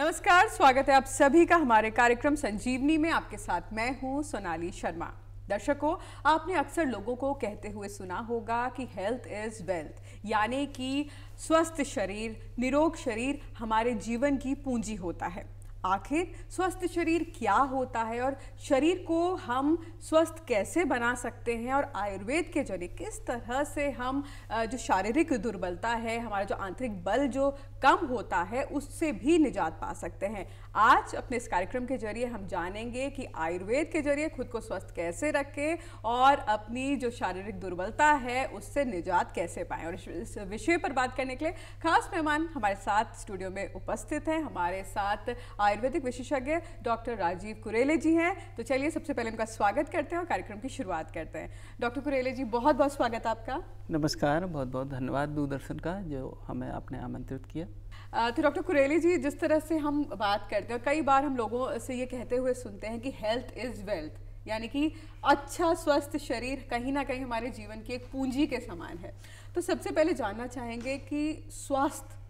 नमस्कार, स्वागत है आप सभी का हमारे कार्यक्रम संजीवनी में। आपके साथ मैं हूं सोनाली शर्मा। दर्शकों, आपने अक्सर लोगों को कहते हुए सुना होगा कि हेल्थ इज वेल्थ, यानी कि स्वस्थ शरीर, निरोग शरीर हमारे जीवन की पूंजी होता है। आखिर स्वस्थ शरीर क्या होता है और शरीर को हम स्वस्थ कैसे बना सकते हैं, और आयुर्वेद के जरिए किस तरह से हम जो शारीरिक दुर्बलता है, हमारा जो आंतरिक बल जो कम होता है, उससे भी निजात पा सकते हैं। आज अपने इस कार्यक्रम के जरिए हम जानेंगे कि आयुर्वेद के जरिए खुद को स्वस्थ कैसे रखें और अपनी जो शारीरिक दुर्बलता है उससे निजात कैसे पाएं। और इस विषय पर बात करने के लिए खास मेहमान हमारे साथ स्टूडियो में उपस्थित हैं। हमारे साथ आयुर्वेदिक विशेषज्ञ डॉक्टर राजीव कुरेले जी हैं। तो चलिए सबसे पहले उनका स्वागत करते हैं और कार्यक्रम की शुरुआत करते हैं। डॉक्टर कुरेले जी, बहुत बहुत स्वागत आपका। नमस्कार, बहुत बहुत धन्यवाद दूरदर्शन का जो हमें आपने आमंत्रित किया। तो डॉक्टर कुरेले जी, जिस तरह से हम बात करते हैं और कई बार हम लोगों से ये कहते हुए सुनते हैं कि हेल्थ इज वेल्थ, यानी कि अच्छा स्वस्थ शरीर कहीं ना कहीं हमारे जीवन की एक पूंजी के समान है। तो सबसे पहले जानना चाहेंगे कि स्वास्थ्य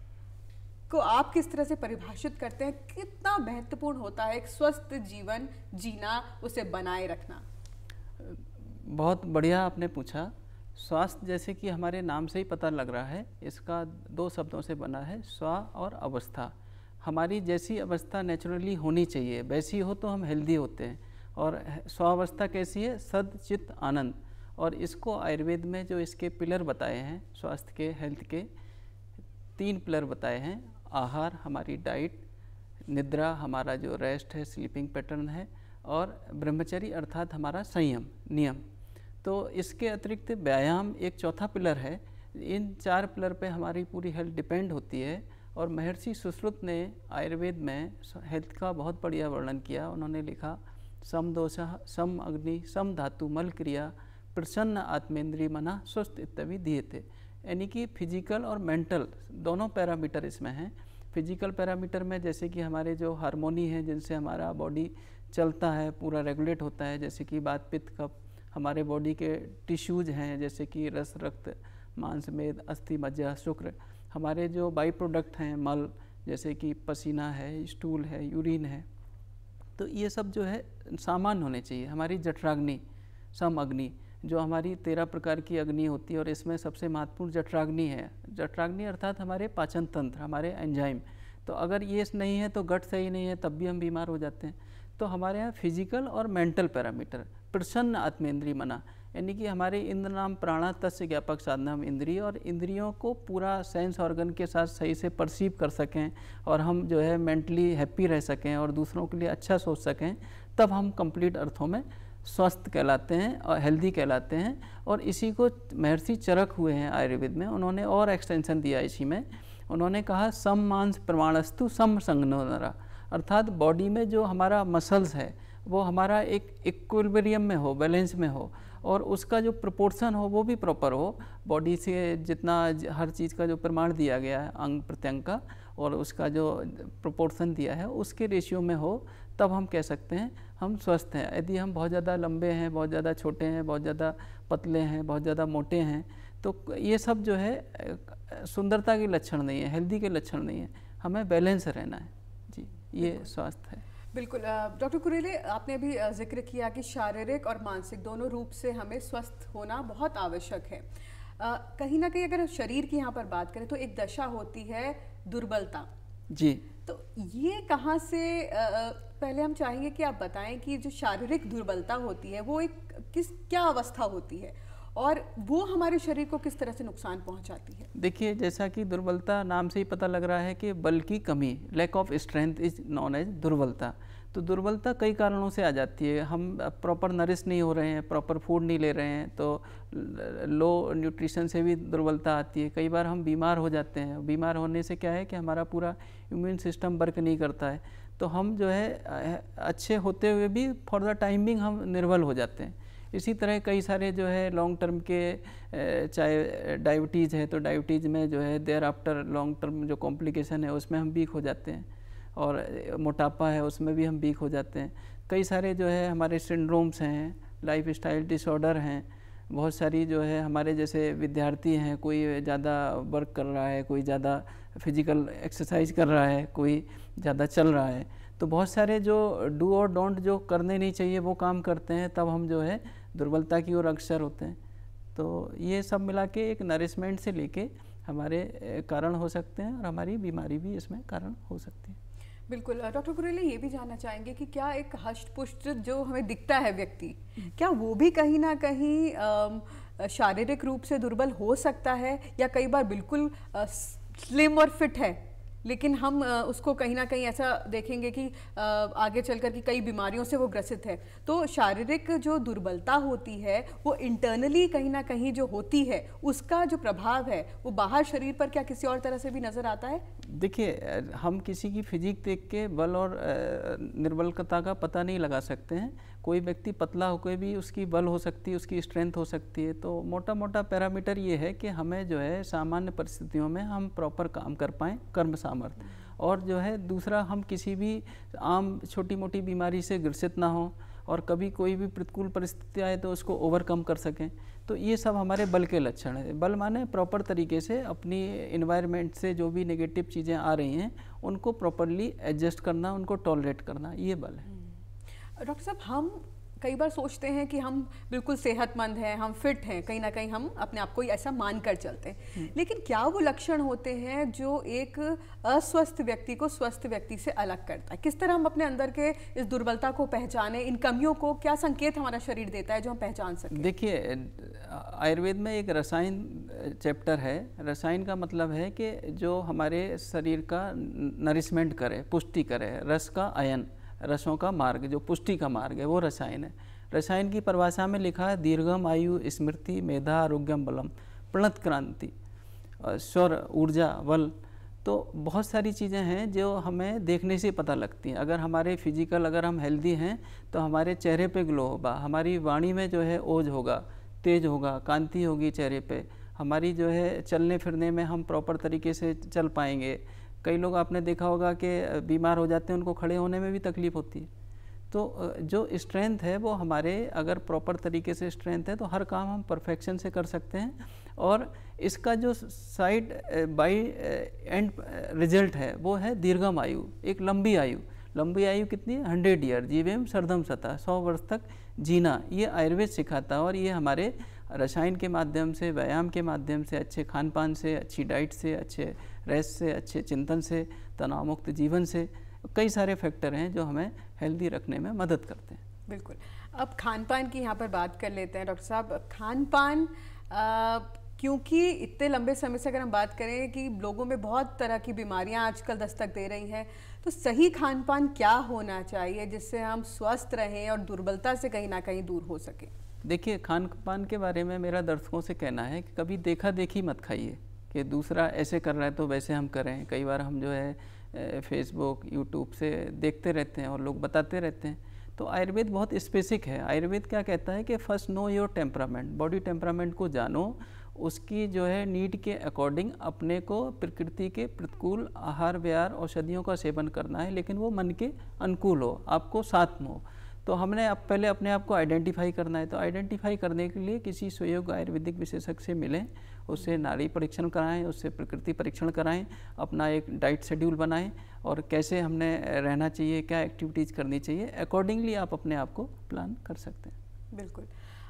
को आप किस तरह से परिभाषित करते हैं, कितना महत्वपूर्ण होता है एक स्वस्थ जीवन जीना, उसे बनाए रखना? बहुत बढ़िया आपने पूछा। स्वास्थ्य जैसे कि हमारे नाम से ही पता लग रहा है, इसका दो शब्दों से बना है, स्व और अवस्था। हमारी जैसी अवस्था नेचुरली होनी चाहिए वैसी हो तो हम हेल्दी होते हैं। और स्वावस्था कैसी है? सद चित्त आनंद। और इसको आयुर्वेद में जो इसके पिलर बताए हैं स्वास्थ्य के, हेल्थ के 3 पिलर बताए हैं। आहार, हमारी डाइट, निद्रा, हमारा जो रेस्ट है, स्लीपिंग पैटर्न है, और ब्रह्मचर्य अर्थात हमारा संयम, नियम। तो इसके अतिरिक्त व्यायाम एक चौथा पिलर है। इन 4 पिलर पे हमारी पूरी हेल्थ डिपेंड होती है। और महर्षि सुश्रुत ने आयुर्वेद में हेल्थ का बहुत बढ़िया वर्णन किया। उन्होंने लिखा, सम दोषः, सम अग्नि, सम धातु, मल क्रिया, प्रसन्न आत्मेंद्रिय मना, स्वस्थ इत्यादि दिए थे। यानी कि फिजिकल और मेंटल दोनों पैरामीटर इसमें हैं। फिजिकल पैरामीटर में जैसे कि हमारे जो हार्मोनी हैं जिनसे हमारा बॉडी चलता है, पूरा रेगुलेट होता है, जैसे कि वात, पित्त, कफ। हमारे बॉडी के टिश्यूज हैं जैसे कि रस, रक्त, मांस, मेद, अस्थि, मज्जा, शुक्र। हमारे जो बाई प्रोडक्ट हैं, मल, जैसे कि पसीना है, स्टूल है, यूरिन है। तो ये सब जो है सामान्य होने चाहिए। हमारी जठराग्नि, सम अग्नि, जो हमारी 13 प्रकार की अग्नि होती है और इसमें सबसे महत्वपूर्ण जठराग्नि है। जठराग्नि अर्थात हमारे पाचन तंत्र, हमारे एंजाइम। तो अगर ये नहीं है तो गट सही नहीं है, तब भी हम बीमार हो जाते हैं। तो हमारे यहाँ फिजिकल और मेंटल पैरामीटर, प्रसन्न आत्मेंद्रिय मना, यानी कि हमारे इंद्र नाम प्राणा तस्य ज्ञापक साधनम इंद्रिय, और इंद्रियों को पूरा सेंस ऑर्गन के साथ सही से परसीव कर सकें और हम जो है मेंटली हैप्पी रह सकें और दूसरों के लिए अच्छा सोच सकें, तब हम कंप्लीट अर्थों में स्वस्थ कहलाते हैं और हेल्दी कहलाते हैं। और इसी को महर्षि चरक हुए हैं आयुर्वेद में, उन्होंने और एक्सटेंशन दिया इसी में। उन्होंने कहा, सम मांस प्रमाणस्तु सम संगनो नरा, अर्थात बॉडी में जो हमारा मसल्स है वो हमारा एक इक्विलिब्रियम में हो, बैलेंस में हो, और उसका जो प्रोपोर्शन हो वो भी प्रॉपर हो। बॉडी से जितना हर चीज़ का जो प्रमाण दिया गया है अंग प्रत्यंग का, और उसका जो प्रोपोर्शन दिया है उसके रेशियो में हो, तब हम कह सकते हैं हम स्वस्थ हैं। यदि हम बहुत ज़्यादा लंबे हैं, बहुत ज़्यादा छोटे हैं, बहुत ज़्यादा पतले हैं, बहुत ज़्यादा मोटे हैं, तो ये सब जो है सुंदरता के लक्षण नहीं है, हेल्दी के लक्षण नहीं है। हमें बैलेंस रहना है जी, ये स्वास्थ्य है। बिल्कुल। डॉक्टर कुरेले, आपने अभी जिक्र किया कि शारीरिक और मानसिक दोनों रूप से हमें स्वस्थ होना बहुत आवश्यक है। कहीं ना कहीं अगर शरीर की यहाँ पर बात करें तो एक दशा होती है दुर्बलता जी। तो ये कहाँ से, पहले हम चाहेंगे कि आप बताएं कि जो शारीरिक दुर्बलता होती है वो एक क्या अवस्था होती है और वो हमारे शरीर को किस तरह से नुकसान पहुंचाती है? देखिए, जैसा कि दुर्बलता नाम से ही पता लग रहा है कि बल की कमी, lack of strength is known as दुर्बलता। तो दुर्बलता कई कारणों से आ जाती है। हम प्रॉपर नरिश नहीं हो रहे हैं, प्रॉपर फूड नहीं ले रहे हैं, तो लो न्यूट्रिशन से भी दुर्बलता आती है। कई बार हम बीमार हो जाते हैं। बीमार होने से क्या है कि हमारा पूरा इम्यून सिस्टम वर्क नहीं करता है, तो हम जो है अच्छे होते हुए भी फॉर द टाइमिंग हम निर्बल हो जाते हैं। इसी तरह कई सारे जो है लॉन्ग टर्म के, चाहे डायबिटीज़ है तो डायबिटीज़ में जो है देयर आफ्टर लॉन्ग टर्म जो कॉम्प्लिकेशन है उसमें हम वीक हो जाते हैं, और मोटापा है उसमें भी हम वीक हो जाते हैं। कई सारे जो है हमारे सिंड्रोम्स हैं, लाइफ स्टाइल डिसऑर्डर हैं, बहुत सारी जो है हमारे जैसे विद्यार्थी हैं, कोई ज़्यादा वर्क कर रहा है, कोई ज़्यादा फिजिकल एक्सरसाइज कर रहा है, कोई ज़्यादा चल रहा है, तो बहुत सारे जो डू और डोंट जो करने नहीं चाहिए वो काम करते हैं, तब हम जो है दुर्बलता की ओर अग्रसर होते हैं। तो ये सब मिला के एक नरिशमेंट से लेके हमारे कारण हो सकते हैं और हमारी बीमारी भी इसमें कारण हो सकती है। बिल्कुल। डॉक्टर कुरेले, ये भी जानना चाहेंगे कि क्या एक हष्ट पुष्ट जो हमें दिखता है व्यक्ति, क्या वो भी कहीं ना कहीं शारीरिक रूप से दुर्बल हो सकता है, या कई बार बिल्कुल स्लिम और फिट है लेकिन हम उसको कहीं ना कहीं ऐसा देखेंगे कि आगे चलकर की कई बीमारियों से वो ग्रसित है। तो शारीरिक जो दुर्बलता होती है वो इंटरनली कहीं ना कहीं जो होती है, उसका जो प्रभाव है वो बाहर शरीर पर क्या किसी और तरह से भी नज़र आता है? देखिए, हम किसी की फिजिक देख के बल और निर्बलता का पता नहीं लगा सकते हैं। कोई व्यक्ति पतला होकर भी उसकी बल हो सकती है, उसकी स्ट्रेंथ हो सकती है। तो मोटा मोटा पैरामीटर ये है कि हमें जो है सामान्य परिस्थितियों में हम प्रॉपर काम कर पाएँ, कर्म सामर्थ्य, और जो है दूसरा, हम किसी भी आम छोटी मोटी बीमारी से ग्रसित ना हों, और कभी कोई भी प्रतिकूल परिस्थिति आए तो उसको ओवरकम कर सकें। तो ये सब हमारे बल के लक्षण है। बल माने प्रॉपर तरीके से अपनी इन्वायरमेंट से जो भी नेगेटिव चीज़ें आ रही हैं उनको प्रॉपरली एडजस्ट करना, उनको टॉलरेट करना, ये बल है। डॉक्टर साहब, हम कई बार सोचते हैं कि हम बिल्कुल सेहतमंद हैं, हम फिट हैं, कहीं ना कहीं हम अपने आप को ऐसा मान कर चलते हैं, लेकिन क्या वो लक्षण होते हैं जो एक अस्वस्थ व्यक्ति को स्वस्थ व्यक्ति से अलग करता है? किस तरह हम अपने अंदर के इस दुर्बलता को पहचाने, इन कमियों को क्या संकेत हमारा शरीर देता है जो हम पहचान सकें? देखिए, आयुर्वेद में एक रसायन चैप्टर है। रसायन का मतलब है कि जो हमारे शरीर का नरिशमेंट करे, पुष्टि करे, रस का आयन, रसों का मार्ग, जो पुष्टि का मार्ग है, वो रसायन है। रसायन की परिभाषा में लिखा है दीर्घम आयु, स्मृति, मेधा, आरोग्यम, बलम, प्रणत क्रांति, स्वर, ऊर्जा, बल। तो बहुत सारी चीज़ें हैं जो हमें देखने से पता लगती हैं। अगर हमारे फिजिकल, अगर हम हेल्दी हैं तो हमारे चेहरे पे ग्लो होगा, हमारी वाणी में जो है ओज होगा, तेज होगा, कांति होगी चेहरे पे, हमारी जो है चलने फिरने में हम प्रॉपर तरीके से चल पाएंगे। कई लोग आपने देखा होगा कि बीमार हो जाते हैं, उनको खड़े होने में भी तकलीफ़ होती है। तो जो स्ट्रेंथ है वो हमारे, अगर प्रॉपर तरीके से स्ट्रेंथ है तो हर काम हम परफेक्शन से कर सकते हैं। और इसका जो साइड बाई एंड रिजल्ट है वो है दीर्घम आयु, एक लंबी आयु। लंबी आयु कितनी है? 100 ईयर, जीवेम शरदम शतः, 100 वर्ष तक जीना, ये आयुर्वेद सिखाता है। और ये हमारे रसायन के माध्यम से, व्यायाम के माध्यम से, अच्छे खान पान से, अच्छी डाइट से, अच्छे रेस्ट से, अच्छे चिंतन से, तनाव मुक्त जीवन से, कई सारे फैक्टर हैं जो हमें हेल्दी रखने में मदद करते हैं। बिल्कुल। अब खान पान की यहाँ पर बात कर लेते हैं डॉक्टर साहब। खान पान, क्योंकि इतने लंबे समय से अगर हम बात करें कि लोगों में बहुत तरह की बीमारियां आजकल दस्तक दे रही हैं, तो सही खान पान क्या होना चाहिए जिससे हम स्वस्थ रहें और दुर्बलता से कहीं ना कहीं दूर हो सकें? देखिए, खान पान के बारे में मेरा दर्शकों से कहना है कि कभी देखा देखी मत खाइए कि दूसरा ऐसे कर रहा है तो वैसे हम करें। कई बार हम जो है फेसबुक, यूट्यूब से देखते रहते हैं और लोग बताते रहते हैं। तो आयुर्वेद बहुत स्पेसिफिक है। आयुर्वेद क्या कहता है कि first know your temperament, body temperament को जानो, उसकी जो है नीड के अकॉर्डिंग अपने को प्रकृति के प्रतिकूल आहार विहार औषधियों का सेवन करना है, लेकिन वो मन के अनुकूल हो, आपको साथ में हो। तो हमने अब पहले अपने आप को आइडेंटिफाई करना है। तो आइडेंटिफाई करने के लिए किसी सहयोग आयुर्वेदिक विशेषज्ञ से मिलें, उससे नाड़ी परीक्षण कराएं, उससे प्रकृति परीक्षण कराएं, अपना एक डाइट शेड्यूल बनाएं और कैसे हमने रहना चाहिए, क्या एक्टिविटीज़ करनी चाहिए, अकॉर्डिंगली आप अपने आप को प्लान कर सकते हैं। बिल्कुल।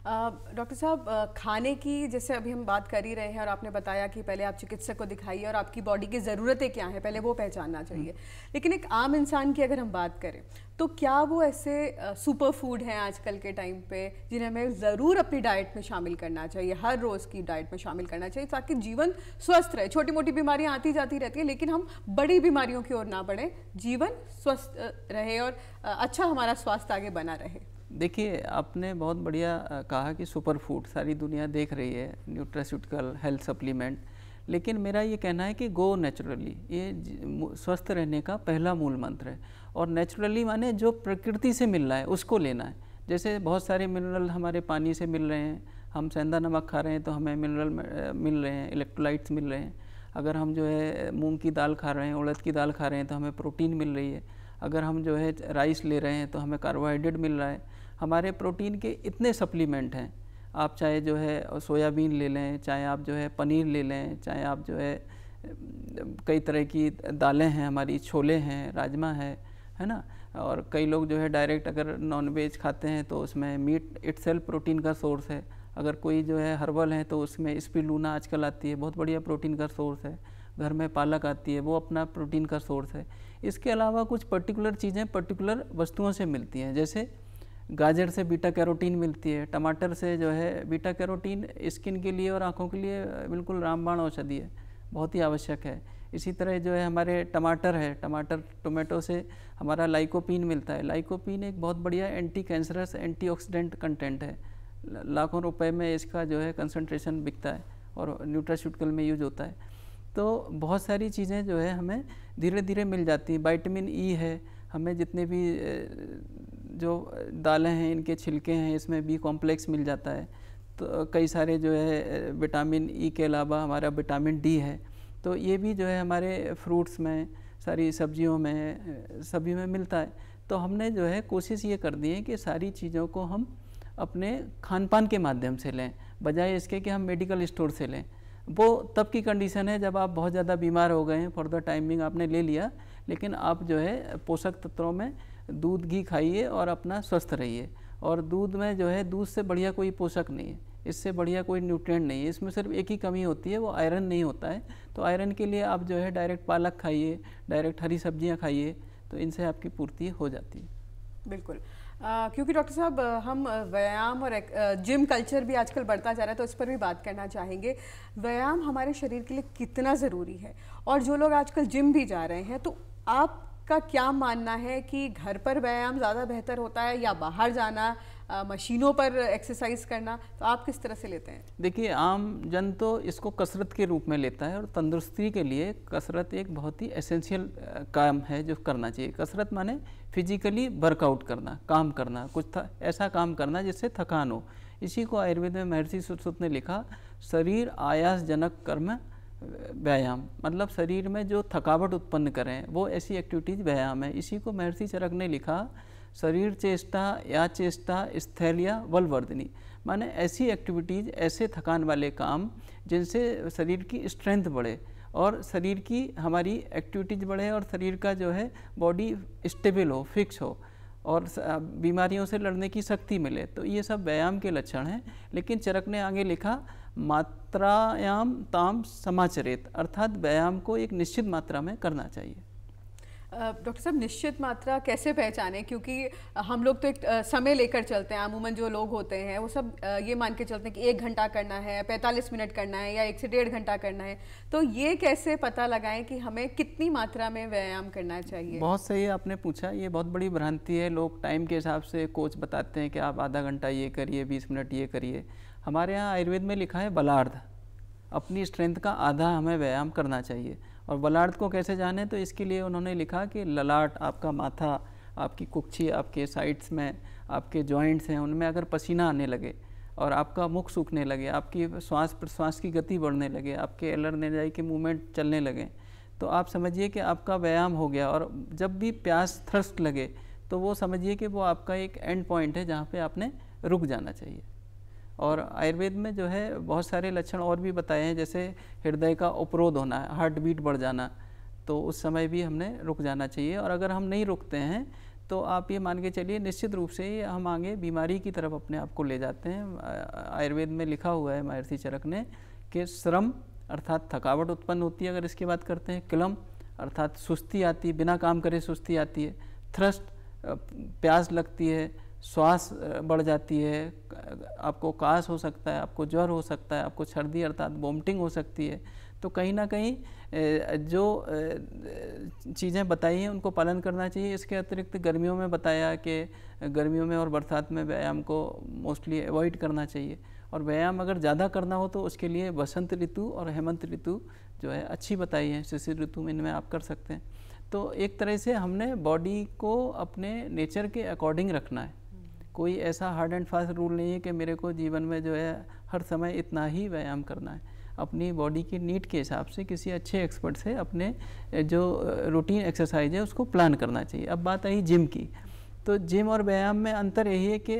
डॉक्टर साहब, खाने की जैसे अभी हम बात कर ही रहे हैं और आपने बताया कि पहले आप चिकित्सक को दिखाइए और आपकी बॉडी की ज़रूरतें क्या हैं पहले वो पहचानना चाहिए, लेकिन एक आम इंसान की अगर हम बात करें तो क्या वो ऐसे सुपर फूड हैं आजकल के टाइम पे जिन्हें हमें ज़रूर अपनी डाइट में शामिल करना चाहिए, हर रोज़ की डाइट में शामिल करना चाहिए ताकि जीवन स्वस्थ रहे? छोटी मोटी बीमारियां आती जाती रहती हैं लेकिन हम बड़ी बीमारियों की ओर ना बढ़ें, जीवन स्वस्थ रहे और अच्छा हमारा स्वास्थ्य आगे बना रहे। देखिए, आपने बहुत बढ़िया कहा कि सुपर फूड सारी दुनिया देख रही है, न्यूट्रास्यूटिकल हेल्थ सप्लीमेंट, लेकिन मेरा ये कहना है कि गो नेचुरली, ये स्वस्थ रहने का पहला मूल मंत्र है। और नेचुरली माने जो प्रकृति से मिल रहा है उसको लेना है। जैसे बहुत सारे मिनरल हमारे पानी से मिल रहे हैं, हम सेंधा नमक खा रहे हैं तो हमें मिनरल मिल रहे हैं, इलेक्ट्रोलाइट्स मिल रहे हैं। अगर हम जो है मूंग की दाल खा रहे हैं, उड़द की दाल खा रहे हैं तो हमें प्रोटीन मिल रही है। अगर हम जो है राइस ले रहे हैं तो हमें कार्बोहाइड्रेट मिल रहा है। हमारे प्रोटीन के इतने सप्लीमेंट हैं। आप चाहे जो है सोयाबीन ले लें, चाहे आप जो है पनीर ले लें, चाहे आप जो है कई तरह की दालें हैं हमारी, छोले हैं, राजमा है ना। और कई लोग जो है डायरेक्ट अगर नॉन वेज खाते हैं तो उसमें मीट इटसेल्फ प्रोटीन का सोर्स है। अगर कोई जो है हर्बल है तो उसमें स्पिरुलिना आजकल आती है, बहुत बढ़िया प्रोटीन का सोर्स है। घर में पालक आती है, वो अपना प्रोटीन का सोर्स है। इसके अलावा कुछ पर्टिकुलर चीज़ें पर्टिकुलर वस्तुओं से मिलती हैं, जैसे गाजर से बीटा कैरोटीन मिलती है, टमाटर से जो है बीटा कैरोटीन स्किन के लिए और आँखों के लिए बिल्कुल रामबाण औषधि है, बहुत ही आवश्यक है। इसी तरह जो है हमारे टमाटर है, टोमेटो से हमारा लाइकोपीन मिलता है। लाइकोपीन एक बहुत बढ़िया एंटी कैंसरस एंटीऑक्सीडेंट कंटेंट है, लाखों रुपए में इसका जो है कंसंट्रेशन बिकता है और न्यूट्रास्यूटिकल में यूज होता है। तो बहुत सारी चीज़ें जो है हमें धीरे धीरे मिल जाती हैं। विटामिन ई है, हमें जितने भी जो दालें हैं इनके छिलके हैं इसमें बी कॉम्प्लेक्स मिल जाता है। तो कई सारे जो है विटामिन ई के अलावा हमारा विटामिन डी है, तो ये भी जो है हमारे फ्रूट्स में, सारी सब्जियों में, सभी में मिलता है। तो हमने जो है कोशिश ये कर दी है कि सारी चीज़ों को हम अपने खान पान के माध्यम से लें, बजाय इसके कि हम मेडिकल स्टोर से लें। वो तब की कंडीशन है जब आप बहुत ज़्यादा बीमार हो गए हैं, फॉर द टाइमिंग आपने ले लिया, लेकिन आप जो है पोषक तत्वों में दूध घी खाइए और अपना स्वस्थ रहिए। और दूध में जो है दूध से बढ़िया कोई पोषक नहीं है, इससे बढ़िया कोई न्यूट्रिएंट नहीं है। इसमें सिर्फ एक ही कमी होती है, वो आयरन नहीं होता है। तो आयरन के लिए आप जो है डायरेक्ट पालक खाइए, डायरेक्ट हरी सब्जियां खाइए, तो इनसे आपकी पूर्ति हो जाती है। बिल्कुल। क्योंकि डॉक्टर साहब हम व्यायाम और जिम कल्चर भी आजकल बढ़ता जा रहा है, तो इस पर भी बात करना चाहेंगे। व्यायाम हमारे शरीर के लिए कितना ज़रूरी है, और जो लोग आजकल जिम भी जा रहे हैं, तो आपका क्या मानना है कि घर पर व्यायाम ज़्यादा बेहतर होता है या बाहर जाना, मशीनों पर एक्सरसाइज करना? तो आप किस तरह से लेते हैं? देखिए, आम जन तो इसको कसरत के रूप में लेता है, और तंदुरुस्ती के लिए कसरत एक बहुत ही एसेंशियल काम है जो करना चाहिए। कसरत माने फिजिकली वर्कआउट करना, काम करना, कुछ ऐसा काम करना जिससे थकान हो। इसी को आयुर्वेद में महर्षि सुश्रुत ने लिखा, शरीर आयासजनक कर्म व्यायाम, मतलब शरीर में जो थकावट उत्पन्न करें वो ऐसी एक्टिविटीज़ व्यायाम है। इसी को महर्षि चरक ने लिखा, शरीर चेष्टा या चेष्टा स्थैर्य बलवर्धिनी, माने ऐसी एक्टिविटीज़, ऐसे थकान वाले काम जिनसे शरीर की स्ट्रेंथ बढ़े और शरीर की हमारी एक्टिविटीज़ बढ़े और शरीर का जो है बॉडी स्टेबल हो, फिक्स हो और बीमारियों से लड़ने की शक्ति मिले। तो ये सब व्यायाम के लक्षण हैं। लेकिन चरक ने आगे लिखा, मात्रायाम ताम समाचरित, अर्थात व्यायाम को एक निश्चित मात्रा में करना चाहिए। डॉक्टर साहब, निश्चित मात्रा कैसे पहचानें? क्योंकि हम लोग तो एक समय लेकर चलते हैं, अमूमन जो लोग होते हैं वो सब ये मान के चलते हैं कि 1 घंटा करना है, 45 मिनट करना है या 1 से 1.5 घंटा करना है। तो ये कैसे पता लगाएं कि हमें कितनी मात्रा में व्यायाम करना चाहिए? बहुत सही आपने पूछा, ये बहुत बड़ी भ्रांति है। लोग टाइम के हिसाब से कोच बताते हैं कि आप आधा घंटा ये करिए, 20 मिनट ये करिए। हमारे यहाँ आयुर्वेद में लिखा है बलार्ध, अपनी स्ट्रेंथ का आधा हमें व्यायाम करना चाहिए। और बलार्ध को कैसे जाने, तो इसके लिए उन्होंने लिखा कि ललाट, आपका माथा, आपकी कुक्षी, आपके साइड्स में आपके जॉइंट्स हैं, उनमें अगर पसीना आने लगे और आपका मुख सूखने लगे, आपकी श्वास प्रश्वास की गति बढ़ने लगे, आपके एलर्नेजाई के मूवमेंट चलने लगे, तो आप समझिए कि आपका व्यायाम हो गया। और जब भी प्यास, थर्स्ट लगे, तो वो समझिए कि वो आपका एक एंड पॉइंट है जहाँ पे आपने रुक जाना चाहिए। और आयुर्वेद में जो है बहुत सारे लक्षण और भी बताए हैं, जैसे हृदय का उपरोध होना, हार्ट बीट बढ़ जाना, तो उस समय भी हमने रुक जाना चाहिए। और अगर हम नहीं रुकते हैं तो आप ये मान के चलिए निश्चित रूप से हम आगे बीमारी की तरफ अपने आप को ले जाते हैं। आयुर्वेद में लिखा हुआ है महर्षि चरक ने कि श्रम अर्थात थकावट उत्पन्न होती है अगर इसकी बात करते हैं, क्लम अर्थात सुस्ती आती है, बिना काम करे सुस्ती आती है, थ्रस्ट प्यास लगती है, श्वास बढ़ जाती है, आपको कास हो सकता है, आपको ज्वर हो सकता है, आपको सर्दी अर्थात वोमिटिंग हो सकती है। तो कहीं ना कहीं जो चीज़ें बताई हैं उनको पालन करना चाहिए। इसके अतिरिक्त गर्मियों में बताया कि गर्मियों में और बरसात में व्यायाम को मोस्टली अवॉइड करना चाहिए। और व्यायाम अगर ज़्यादा करना हो तो उसके लिए बसंत ऋतु और हेमंत ऋतु जो है अच्छी बताई है, शिशिर ऋतु में इनमें आप कर सकते हैं। तो एक तरह से हमने बॉडी को अपने नेचर के अकॉर्डिंग रखना है। कोई ऐसा हार्ड एंड फास्ट रूल नहीं है कि मेरे को जीवन में जो है हर समय इतना ही व्यायाम करना है। अपनी बॉडी की नीड के हिसाब से किसी अच्छे एक्सपर्ट से अपने जो रूटीन एक्सरसाइज है उसको प्लान करना चाहिए। अब बात आई जिम की, तो जिम और व्यायाम में अंतर यही है कि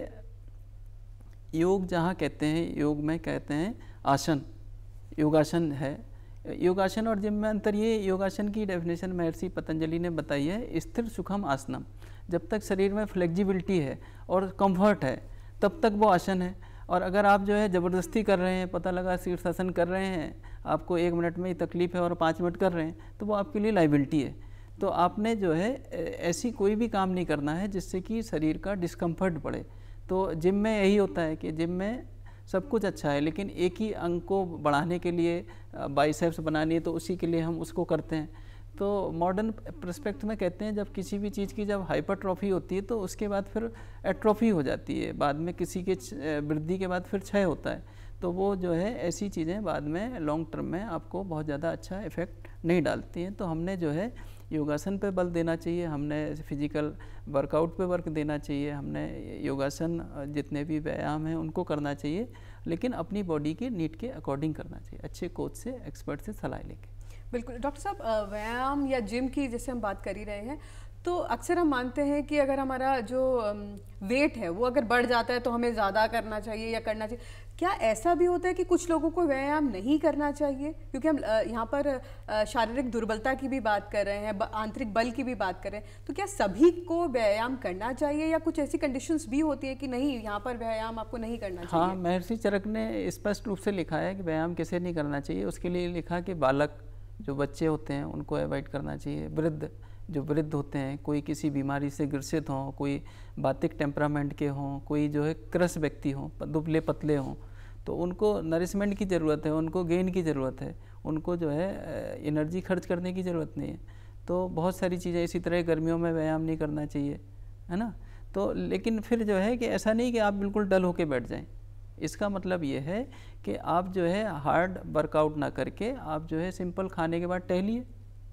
योग जहाँ कहते हैं, योग में कहते हैं आसन, योगासन है। योगासन और जिम में अंतर ये, योगासन की डेफिनेशन महर्षि पतंजलि ने बताई है, स्थिर सुखम आसनम। जब तक शरीर में फ्लेक्सिबिलिटी है और कंफर्ट है तब तक वो आसन है। और अगर आप जो है ज़बरदस्ती कर रहे हैं, पता लगा शीर्षासन कर रहे हैं, आपको 1 मिनट में ही तकलीफ़ है और 5 मिनट कर रहे हैं, तो वो आपके लिए लाइबिलिटी है। तो आपने जो है ऐसी कोई भी काम नहीं करना है जिससे कि शरीर का डिस्कम्फर्ट बढ़े। तो जिम में यही होता है कि जिम में सब कुछ अच्छा है, लेकिन एक ही अंग को बढ़ाने के लिए बाइसेप्स बनानी है तो उसी के लिए हम उसको करते हैं। तो मॉडर्न पर्सपेक्ट में कहते हैं जब किसी भी चीज़ की जब हाइपरट्रॉफी होती है तो उसके बाद फिर एट्रोफी हो जाती है, बाद में किसी के वृद्धि के बाद फिर क्षय होता है। तो वो जो है ऐसी चीज़ें बाद में लॉन्ग टर्म में आपको बहुत ज़्यादा अच्छा इफ़ेक्ट नहीं डालती हैं। तो हमने जो है योगासन पे बल देना चाहिए, हमने फिजिकल वर्कआउट पे वर्क देना चाहिए, हमने योगासन जितने भी व्यायाम हैं उनको करना चाहिए, लेकिन अपनी बॉडी के नीड के अकॉर्डिंग करना चाहिए, अच्छे कोच से, एक्सपर्ट से सलाह लेके। बिल्कुल डॉक्टर साहब, व्यायाम या जिम की जैसे हम बात कर ही रहे हैं, तो अक्सर हम मानते हैं कि अगर हमारा जो वेट है वो अगर बढ़ जाता है तो हमें ज़्यादा करना चाहिए या करना चाहिए। क्या ऐसा भी होता है कि कुछ लोगों को व्यायाम नहीं करना चाहिए? क्योंकि हम यहाँ पर शारीरिक दुर्बलता की भी बात कर रहे हैं, आंतरिक बल की भी बात कर रहे हैं, तो क्या सभी को व्यायाम करना चाहिए या कुछ ऐसी कंडीशंस भी होती है कि नहीं, यहाँ पर व्यायाम आपको नहीं करना चाहिए? हाँ, महर्षि चरक ने स्पष्ट रूप से लिखा है कि व्यायाम कैसे नहीं करना चाहिए। उसके लिए लिखा कि बालक, जो बच्चे होते हैं उनको अवॉइड करना चाहिए, वृद्ध, जो वृद्ध होते हैं, कोई किसी बीमारी से ग्रसित हों, कोई बातिक टेम्परामेंट के हों, कोई जो है क्रस व्यक्ति हों, दुबले पतले हों, तो उनको नरिशमेंट की ज़रूरत है, उनको गेन की ज़रूरत है, उनको जो है एनर्जी खर्च करने की ज़रूरत नहीं है। तो बहुत सारी चीज़ें इसी तरह गर्मियों में व्यायाम नहीं करना चाहिए, है ना। तो लेकिन फिर जो है कि ऐसा नहीं कि आप बिल्कुल डल होके बैठ जाएं। इसका मतलब ये है कि आप जो है हार्ड वर्कआउट ना करके आप जो है सिंपल खाने के बाद टहलिए।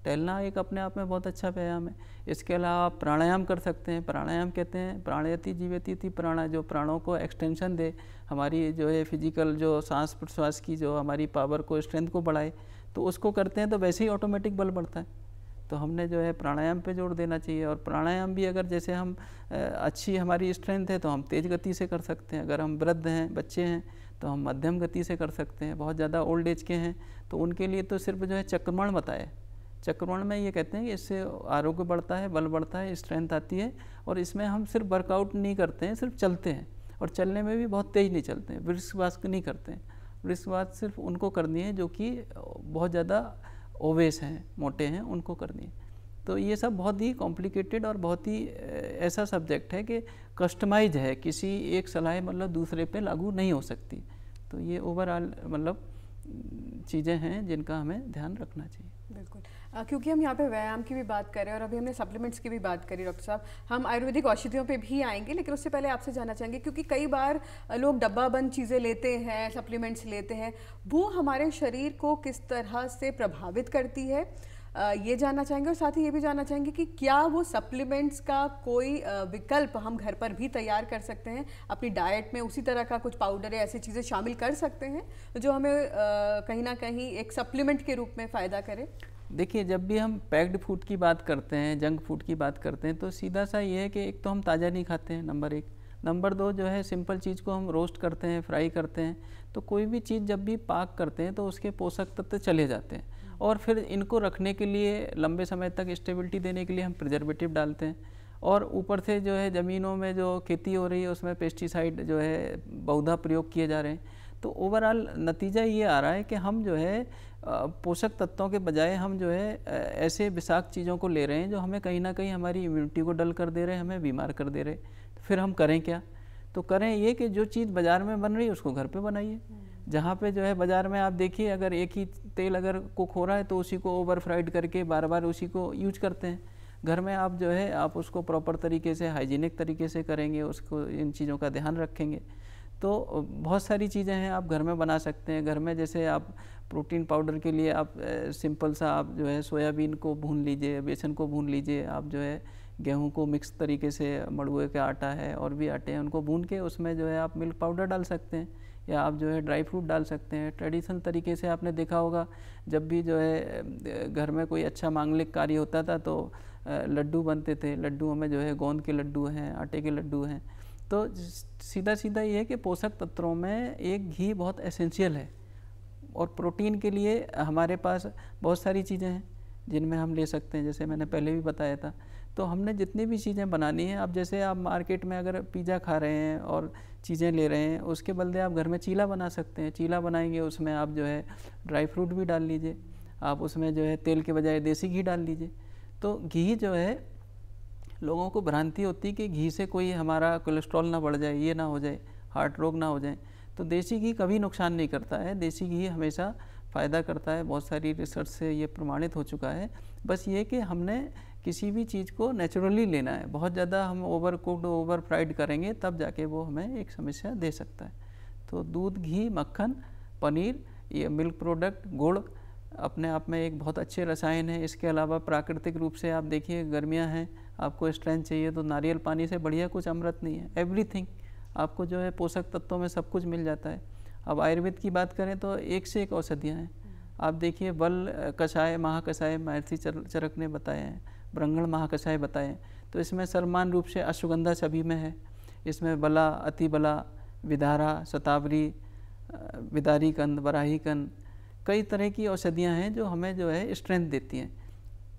टहलना एक अपने आप में बहुत अच्छा व्यायाम है। इसके अलावा आप प्राणायाम कर सकते हैं। प्राणायाम कहते हैं प्राणयति जीवति थी प्राणा, जो प्राणों को एक्सटेंशन दे, हमारी जो है फिजिकल जो सांस प्रश्वास की जो हमारी पावर को, स्ट्रेंथ को बढ़ाए, तो उसको करते हैं तो वैसे ही ऑटोमेटिक बल बढ़ता है। तो हमने जो है प्राणायाम पे जोर देना चाहिए। और प्राणायाम भी अगर जैसे हम अच्छी हमारी स्ट्रेंथ है तो हम तेज़ गति से कर सकते हैं, अगर हम वृद्ध हैं, बच्चे हैं, तो हम मध्यम गति से कर सकते हैं, बहुत ज़्यादा ओल्ड एज के हैं तो उनके लिए तो सिर्फ जो है चक्रमण बताए। चक्रमण में ये कहते हैं कि इससे आरोग्य बढ़ता है, बल बढ़ता है, स्ट्रेंथ आती है। और इसमें हम सिर्फ वर्कआउट नहीं करते हैं, सिर्फ चलते हैं, और चलने में भी बहुत तेज़ नहीं चलते हैं, वृक्षवास नहीं करते हैं। वृक्षवास सिर्फ उनको करनी है जो कि बहुत ज़्यादा ओवेस हैं, मोटे हैं, उनको करनी है। तो ये सब बहुत ही कॉम्प्लिकेटेड और बहुत ही ऐसा सब्जेक्ट है कि कस्टमाइज है, किसी एक सलाह मतलब दूसरे पे लागू नहीं हो सकती। तो ये ओवरऑल मतलब चीज़ें हैं जिनका हमें ध्यान रखना चाहिए। बिल्कुल, क्योंकि हम यहाँ पे व्यायाम की भी बात कर रहे हैं और अभी हमने सप्लीमेंट्स की भी बात करी डॉक्टर साहब, हम आयुर्वेदिक औषधियों पे भी आएंगे, लेकिन उससे पहले आपसे जानना चाहेंगे, क्योंकि कई बार लोग डब्बा बंद चीज़ें लेते हैं, सप्लीमेंट्स लेते हैं, वो हमारे शरीर को किस तरह से प्रभावित करती है, ये जानना चाहेंगे। और साथ ही ये भी जानना चाहेंगे कि क्या वो सप्लीमेंट्स का कोई विकल्प हम घर पर भी तैयार कर सकते हैं, अपनी डाइट में उसी तरह का कुछ पाउडर या ऐसी चीज़ें शामिल कर सकते हैं जो हमें कहीं ना कहीं एक सप्लीमेंट के रूप में फ़ायदा करे? देखिए, जब भी हम पैक्ड फूड की बात करते हैं, जंक फूड की बात करते हैं, तो सीधा सा ये है कि एक तो हम ताज़ा नहीं खाते हैं, नंबर 1। नंबर 2 जो है सिंपल चीज़ को हम रोस्ट करते हैं, फ्राई करते हैं। तो कोई भी चीज़ जब भी पाक करते हैं तो उसके पोषक तत्व चले जाते हैं, और फिर इनको रखने के लिए लंबे समय तक स्टेबिलिटी देने के लिए हम प्रिजर्वेटिव डालते हैं। और ऊपर से जो है ज़मीनों में जो खेती हो रही है उसमें पेस्टिसाइड जो है बहुधा प्रयोग किए जा रहे हैं। तो ओवरऑल नतीजा ये आ रहा है कि हम जो है पोषक तत्वों के बजाय हम जो है ऐसे विषाक्त चीज़ों को ले रहे हैं जो हमें कहीं ना कहीं हमारी इम्यूनिटी को डल कर दे रहे हैं, हमें बीमार कर दे रहे हैं। तो फिर हम करें क्या? तो करें ये कि जो चीज़ बाज़ार में बन रही है उसको घर पे बनाइए। जहाँ पे जो है बाज़ार में आप देखिए, अगर एक ही तेल अगर कुक हो रहा है तो उसी को ओवर फ्राइड करके बार बार उसी को यूज करते हैं। घर में आप जो है आप उसको प्रॉपर तरीके से, हाइजीनिक तरीके से करेंगे, उसको इन चीज़ों का ध्यान रखेंगे, तो बहुत सारी चीज़ें हैं आप घर में बना सकते हैं। घर में जैसे आप प्रोटीन पाउडर के लिए आप सिंपल सा आप जो है सोयाबीन को भून लीजिए, बेसन को भून लीजिए, आप जो है गेहूं को मिक्स तरीके से, मड़ुए का आटा है और भी आटे हैं उनको भून के उसमें जो है आप मिल्क पाउडर डाल सकते हैं, या आप जो है ड्राई फ्रूट डाल सकते हैं। ट्रेडिशनल तरीके से आपने देखा होगा जब भी जो है घर में कोई अच्छा मांगलिक कार्य होता था तो लड्डू बनते थे। लड्डुओं में जो है गोंद के लड्डू हैं, आटे के लड्डू हैं, तो सीधा सीधा ये है कि पोषक तत्वों में एक घी बहुत एसेंशियल है, और प्रोटीन के लिए हमारे पास बहुत सारी चीज़ें हैं जिनमें हम ले सकते हैं, जैसे मैंने पहले भी बताया था। तो हमने जितनी भी चीज़ें बनानी हैं, अब जैसे आप मार्केट में अगर पिज़्ज़ा खा रहे हैं और चीज़ें ले रहे हैं, उसके बदले आप घर में चीला बना सकते हैं। चीला बनाएंगे, उसमें आप जो है ड्राई फ्रूट भी डाल लीजिए, आप उसमें जो है तेल के बजाय देसी घी डाल लीजिए। तो घी जो है, लोगों को भ्रांति होती है कि घी से कोई हमारा कोलेस्ट्रॉल ना बढ़ जाए, ये ना हो जाए, हार्ट रोग ना हो जाए। तो देसी घी कभी नुकसान नहीं करता है, देसी घी हमेशा फ़ायदा करता है, बहुत सारी रिसर्च से ये प्रमाणित हो चुका है। बस ये कि हमने किसी भी चीज़ को नेचुरली लेना है, बहुत ज़्यादा हम ओवर कुक्ड ओवर फ्राइड करेंगे तब जाके वो हमें एक समस्या दे सकता है। तो दूध, घी, मक्खन, पनीर, ये मिल्क प्रोडक्ट, गुड़ अपने आप में एक बहुत अच्छे रसायन है। इसके अलावा प्राकृतिक रूप से आप देखिए, गर्मियाँ हैं, आपको स्ट्रेंथ चाहिए तो नारियल पानी से बढ़िया कुछ अमृत नहीं है। एवरीथिंग आपको जो है पोषक तत्वों में सब कुछ मिल जाता है। अब आयुर्वेद की बात करें तो एक से एक औषधियाँ हैं। आप देखिए, बल कषाय, महाकषाय महर्षि चरक ने बताए हैं, ब्रह्मण महाकषाय बताए हैं। तो इसमें समान रूप से अश्वगंधा सभी में है। इसमें बला, अतिबला, विदारा, शतावरी, विदारी कंद, बराही कंद, कई तरह की औषधियाँ हैं जो हमें जो है स्ट्रेंथ देती हैं।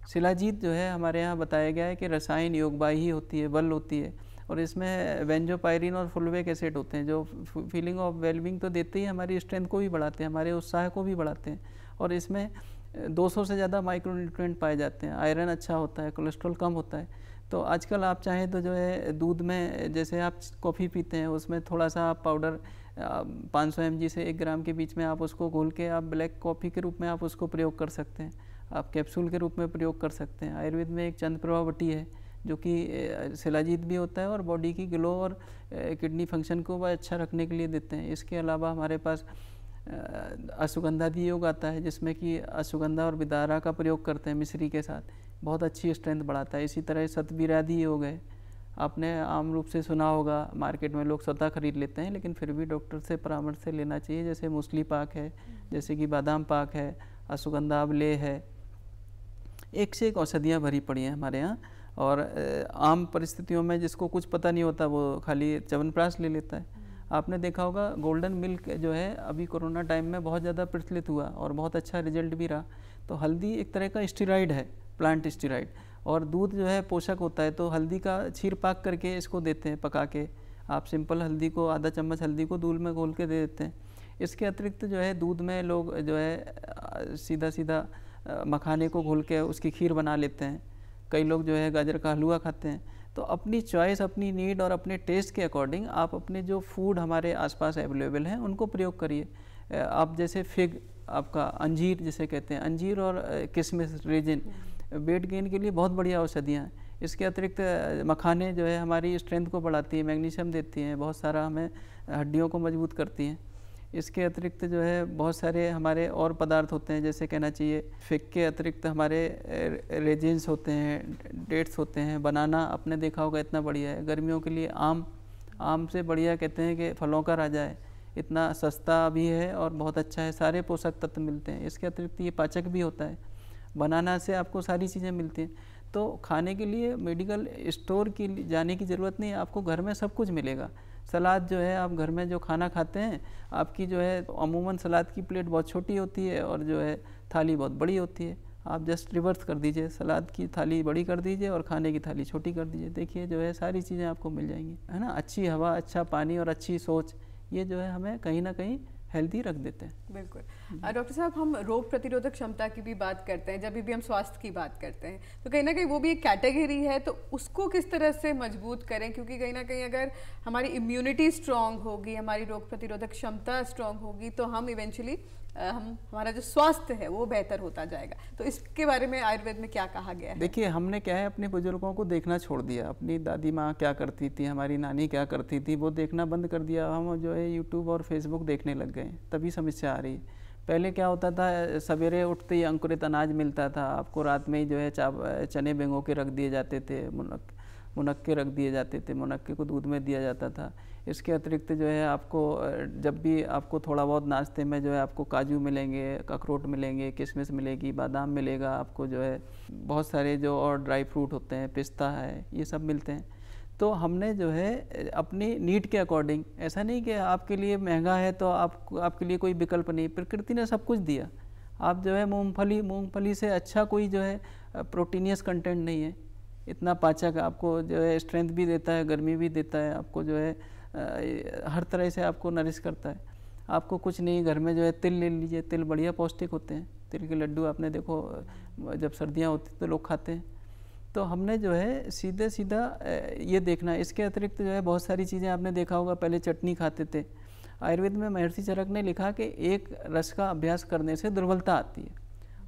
शिलाजीत जो है हमारे यहाँ बताया गया है कि रसायन योगवाही होती है, बल होती है, और इसमें वेंजोपायरिन और फुलविक एसिड होते हैं जो फीलिंग ऑफ वेलबींग तो देते ही, हमारी स्ट्रेंथ को भी बढ़ाते हैं, हमारे उत्साह को भी बढ़ाते हैं। और इसमें 200 से ज़्यादा माइक्रोन्यूट्रिएंट पाए जाते हैं। आयरन अच्छा होता है, कोलेस्ट्रॉल कम होता है। तो आजकल आप चाहें तो जो है दूध में, जैसे आप कॉफ़ी पीते हैं, उसमें थोड़ा सा आप पाउडर 500 mg से 1 ग्राम के बीच में आप उसको घोल के आप ब्लैक कॉफ़ी के रूप में आप उसको प्रयोग कर सकते हैं। आप कैप्सूल के रूप में प्रयोग कर सकते हैं। आयुर्वेद में एक चंद्रप्रभावटी है जो कि शिलाजीत भी होता है और बॉडी की ग्लो और किडनी फंक्शन को वह अच्छा रखने के लिए देते हैं। इसके अलावा हमारे पास अश्वगंधादि योग आता है जिसमें कि अश्वगंधा और विदारा का प्रयोग करते हैं मिश्री के साथ, बहुत अच्छी स्ट्रेंथ बढ़ाता है। इसी तरह सतबीरादि योग है, आपने आम रूप से सुना होगा, मार्केट में लोग स्वतः खरीद लेते हैं, लेकिन फिर भी डॉक्टर से परामर्श से लेना चाहिए। जैसे मूसली पाक है, जैसे कि बादाम पाक है, अश्वगंधा अवलेह है, एक से एक औषधियाँ भरी पड़ी हैं हमारे यहाँ। और आम परिस्थितियों में जिसको कुछ पता नहीं होता वो खाली च्यवनप्राश ले लेता है। आपने देखा होगा गोल्डन मिल्क जो है अभी कोरोना टाइम में बहुत ज़्यादा प्रचलित हुआ और बहुत अच्छा रिजल्ट भी रहा। तो हल्दी एक तरह का स्टेरॉइड है, प्लांट स्टेरॉइड, और दूध जो है पोषक होता है। तो हल्दी का छीर पाक करके इसको देते हैं पका के। आप सिंपल हल्दी को, आधा चम्मच हल्दी को दूध में घोल के दे देते हैं। इसके अतिरिक्त जो है दूध में लोग जो है सीधा सीधा मखाने को घोल के उसकी खीर बना लेते हैं। कई लोग जो है गाजर का हलवा खाते हैं। तो अपनी चॉइस, अपनी नीड और अपने टेस्ट के अकॉर्डिंग आप अपने जो फूड हमारे आसपास अवेलेबल हैं उनको प्रयोग करिए। आप जैसे फिग, आपका अंजीर जिसे कहते हैं, अंजीर और किशमिश, रेजिन, वेट गेन के लिए बहुत बढ़िया औषधियाँ हैं। इसके अतिरिक्त मखाने जो है हमारी स्ट्रेंथ को बढ़ाती है, मैग्नीशियम देती हैं, बहुत सारा हमें हड्डियों को मजबूत करती हैं। इसके अतिरिक्त जो है बहुत सारे हमारे और पदार्थ होते हैं, जैसे कहना चाहिए फिग के अतिरिक्त हमारे रेजिन्स होते हैं, डेट्स होते हैं, बनाना आपने देखा होगा इतना बढ़िया है। गर्मियों के लिए आम से बढ़िया कहते हैं कि फलों का राजा है, इतना सस्ता भी है और बहुत अच्छा है, सारे पोषक तत्व मिलते हैं। इसके अतिरिक्त ये पाचक भी होता है, बनाना से आपको सारी चीज़ें मिलती हैं। तो खाने के लिए मेडिकल स्टोर की जाने की ज़रूरत नहीं है, आपको घर में सब कुछ मिलेगा। सलाद जो है आप घर में जो खाना खाते हैं, आपकी जो है अमूमन सलाद की प्लेट बहुत छोटी होती है और जो है थाली बहुत बड़ी होती है। आप जस्ट रिवर्स कर दीजिए, सलाद की थाली बड़ी कर दीजिए और खाने की थाली छोटी कर दीजिए, देखिए जो है सारी चीज़ें आपको मिल जाएंगी, है ना। अच्छी हवा, अच्छा पानी और अच्छी सोच, ये जो है हमें कहीं ना कहीं हेल्दी रख देते हैं। बिल्कुल। डॉक्टर साहब, हम रोग प्रतिरोधक क्षमता की भी बात करते हैं, जब भी हम स्वास्थ्य की बात करते हैं तो कहीं ना कहीं वो भी एक कैटेगरी है। तो उसको किस तरह से मजबूत करें, क्योंकि कहीं ना कहीं अगर हमारी इम्यूनिटी स्ट्रांग होगी, हमारी रोग प्रतिरोधक क्षमता स्ट्रांग होगी, तो हम इवेंचुअली हमारा जो स्वास्थ्य है वो बेहतर होता जाएगा। तो इसके बारे में आयुर्वेद में क्या कहा गया है? देखिए, हमने क्या है, अपने बुजुर्गों को देखना छोड़ दिया। अपनी दादी माँ क्या करती थी, हमारी नानी क्या करती थी, वो देखना बंद कर दिया। हम जो है यूट्यूब और फेसबुक देखने लग गए, तभी समस्या आ रही है। पहले क्या होता था, सवेरे उठते ही अंकुरित अनाज मिलता था आपको, रात में ही जो है चने भिगो के रख दिए जाते थे, मुनक्के रख दिए जाते थे, मुनक्के को दूध में दिया जाता था। इसके अतिरिक्त जो है आपको जब भी आपको थोड़ा बहुत नाश्ते में जो है आपको काजू मिलेंगे, अखरोट मिलेंगे, किशमिश मिलेगी, बादाम मिलेगा, आपको जो है बहुत सारे जो और ड्राई फ्रूट होते हैं, पिस्ता है, ये सब मिलते हैं। तो हमने जो है अपनी नीड के अकॉर्डिंग, ऐसा नहीं कि आपके लिए महंगा है तो आपके लिए कोई विकल्प नहीं, प्रकृति ने सब कुछ दिया। आप जो है मूंगफली से अच्छा कोई जो है प्रोटीनियस कंटेंट नहीं है, इतना पाचक, आपको जो है स्ट्रेंथ भी देता है, गर्मी भी देता है, आपको जो है हर तरह से आपको नरिश करता है। आपको कुछ नहीं, घर में जो है तिल ले लीजिए, तिल बढ़िया पौष्टिक होते हैं, तिल के लड्डू आपने देखो जब सर्दियाँ होती तो लोग खाते हैं। तो हमने जो है सीधा ये देखना है। इसके अतिरिक्त जो है बहुत सारी चीज़ें आपने देखा होगा, पहले चटनी खाते थे। आयुर्वेद में महर्षि चरक ने लिखा कि एक रस का अभ्यास करने से दुर्बलता आती है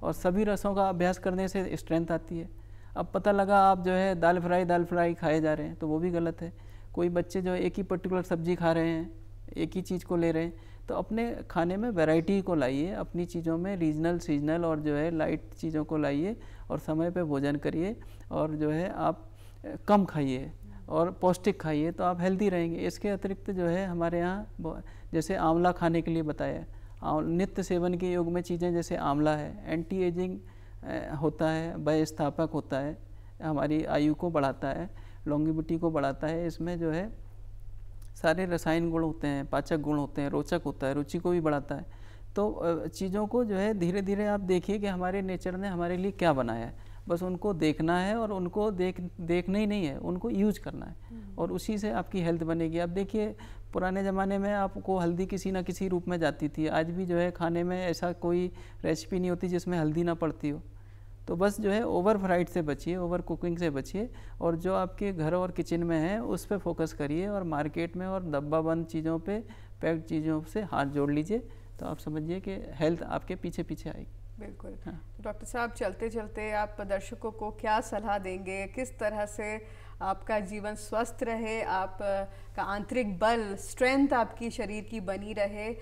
और सभी रसों का अभ्यास करने से स्ट्रेंथ आती है। अब पता लगा आप जो है दाल फ्राई खाए जा रहे हैं, तो वो भी गलत है। कोई बच्चे जो एक ही पर्टिकुलर सब्जी खा रहे हैं, एक ही चीज़ को ले रहे हैं, तो अपने खाने में वैरायटी को लाइए, अपनी चीज़ों में रीजनल सीजनल और जो है लाइट चीज़ों को लाइए और समय पे भोजन करिए और जो है आप कम खाइए और पौष्टिक खाइए, तो आप हेल्दी रहेंगे। इसके अतिरिक्त जो है हमारे यहाँ जैसे आंवला खाने के लिए बताया, नित्य सेवन के योग में चीज़ें जैसे आंवला है, एंटी एजिंग होता है, वय स्थापक होता है, हमारी आयु को बढ़ाता है, लॉन्गिविटी को बढ़ाता है। इसमें जो है सारे रसायन गुण होते हैं, पाचक गुण होते हैं, रोचक होता है, रुचि को भी बढ़ाता है। तो चीज़ों को जो है धीरे धीरे आप देखिए कि हमारे नेचर ने हमारे लिए क्या बनाया है, बस उनको देखना है और उनको देखना ही नहीं है, उनको यूज करना है और उसी से आपकी हेल्थ बनेगी। अब देखिए पुराने ज़माने में आपको हल्दी किसी ना किसी रूप में जाती थी, आज भी जो है खाने में ऐसा कोई रेसिपी नहीं होती जिसमें हल्दी ना पड़ती हो। तो बस जो है ओवर फ्राइड से बचिए, ओवर कुकिंग से बचिए और जो आपके घर और किचन में है उस पर फोकस करिए और मार्केट में और डब्बा बंद चीज़ों पे, पैक्ड चीज़ों से हाथ जोड़ लीजिए, तो आप समझिए कि हेल्थ आपके पीछे पीछे आएगी। बिल्कुल। हाँ। तो डॉक्टर साहब चलते चलते आप दर्शकों को क्या सलाह देंगे, किस तरह से आपका जीवन स्वस्थ रहे, आप का आंतरिक बल, स्ट्रेंथ आपकी शरीर की बनी रहे,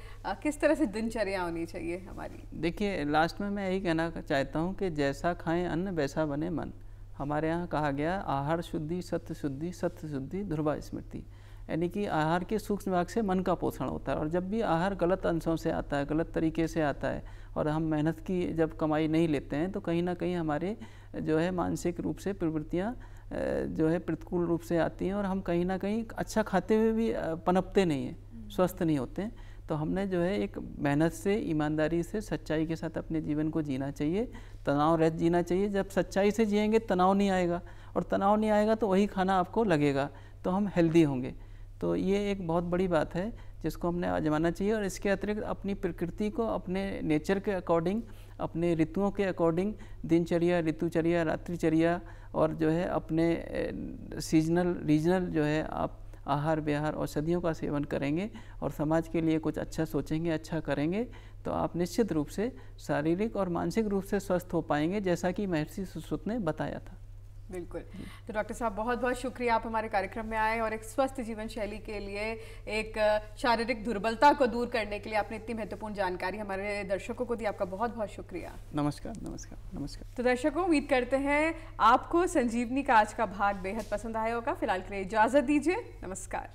किस तरह से दिनचर्या होनी चाहिए हमारी? देखिए लास्ट में मैं यही कहना चाहता हूँ कि जैसा खाएं अन्न वैसा बने मन। हमारे यहाँ कहा गया आहार शुद्धि सत्य शुद्धि ध्रुवा स्मृति, यानी कि आहार के सूक्ष्म भाग से मन का पोषण होता है। और जब भी आहार गलत अंशों से आता है, गलत तरीके से आता है और हम मेहनत की जब कमाई नहीं लेते हैं, तो कहीं ना कहीं हमारे जो है मानसिक रूप से प्रवृत्तियाँ जो है प्रतिकूल रूप से आती हैं और हम कहीं ना कहीं अच्छा खाते हुए भी पनपते नहीं हैं, स्वस्थ नहीं होते हैं। तो हमने जो है एक मेहनत से, ईमानदारी से, सच्चाई के साथ अपने जीवन को जीना चाहिए, तनाव रहित जीना चाहिए। जब सच्चाई से जिएंगे तनाव नहीं आएगा और तनाव नहीं आएगा तो वही खाना आपको लगेगा, तो हम हेल्दी होंगे। तो ये एक बहुत बड़ी बात है जिसको हमने आजमाना चाहिए। और इसके अतिरिक्त अपनी प्रकृति को अपने नेचर के अकॉर्डिंग, अपने ऋतुओं के अकॉर्डिंग दिनचर्या, ऋतुचर्या, रात्रिचर्या और जो है अपने सीजनल रीजनल जो है आप आहार विहार औषधियों का सेवन करेंगे और समाज के लिए कुछ अच्छा सोचेंगे, अच्छा करेंगे, तो आप निश्चित रूप से शारीरिक और मानसिक रूप से स्वस्थ हो पाएंगे, जैसा कि महर्षि सुश्रुत ने बताया था। बिल्कुल। तो डॉक्टर साहब बहुत बहुत शुक्रिया, आप हमारे कार्यक्रम में आए और एक स्वस्थ जीवन शैली के लिए, एक शारीरिक दुर्बलता को दूर करने के लिए आपने इतनी महत्वपूर्ण जानकारी हमारे दर्शकों को दी। आपका बहुत बहुत शुक्रिया। नमस्कार नमस्कार नमस्कार। तो दर्शकों, उम्मीद करते हैं आपको संजीवनी का आज का भाग बेहद पसंद आया होगा। फिलहाल के लिए इजाज़त दीजिए, नमस्कार।